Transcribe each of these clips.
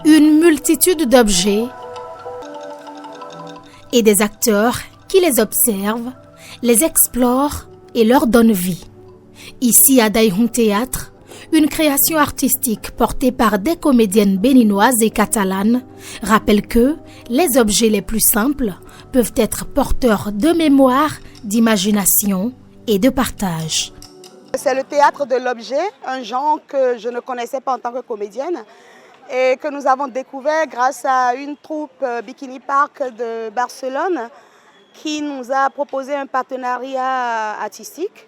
Une multitude d'objets et des acteurs qui les observent, les explorent et leur donnent vie. Ici à Daïhoun Théâtre, une création artistique portée par des comédiennes béninoises et catalanes rappelle que les objets les plus simples peuvent être porteurs de mémoire, d'imagination et de partage. C'est le théâtre de l'objet, un genre que je ne connaissais pas en tant que comédienne et que nous avons découvert grâce à une troupe Bikini Park de Barcelone qui nous a proposé un partenariat artistique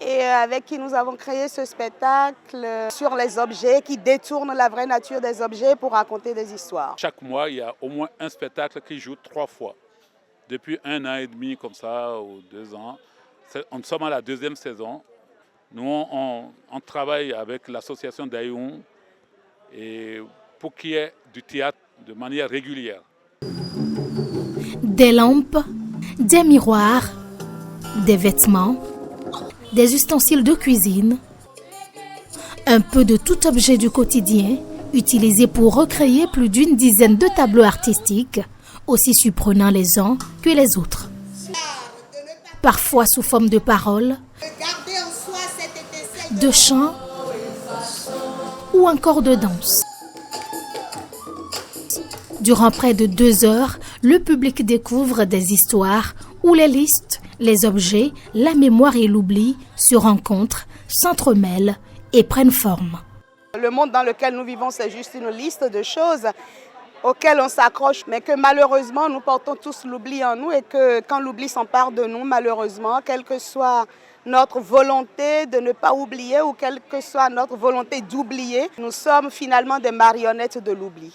et avec qui nous avons créé ce spectacle sur les objets qui détournent la vraie nature des objets pour raconter des histoires. Chaque mois, il y a au moins un spectacle qui joue 3 fois. Depuis 1 an et demi comme ça, ou 2 ans, nous sommes à la 2e saison. Nous, on travaille avec l'association Daïhoun et pour qu'il y ait du théâtre de manière régulière. Des lampes, des miroirs, des vêtements, des ustensiles de cuisine, un peu de tout objet du quotidien utilisé pour recréer plus d'une dizaine de tableaux artistiques, aussi surprenants les uns que les autres. Parfois sous forme de paroles, de chants ou encore de danse. Durant près de 2 heures, le public découvre des histoires où les listes, les objets, la mémoire et l'oubli se rencontrent, s'entremêlent et prennent forme. Le monde dans lequel nous vivons, c'est juste une liste de choses auxquelles on s'accroche, mais que malheureusement, nous portons tous l'oubli en nous et que quand l'oubli s'empare de nous, malheureusement, quelle que soit notre volonté de ne pas oublier ou quelle que soit notre volonté d'oublier, nous sommes finalement des marionnettes de l'oubli.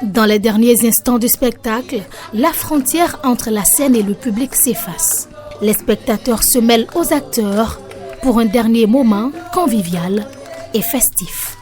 Dans les derniers instants du spectacle, la frontière entre la scène et le public s'efface. Les spectateurs se mêlent aux acteurs pour un dernier moment convivial et festif.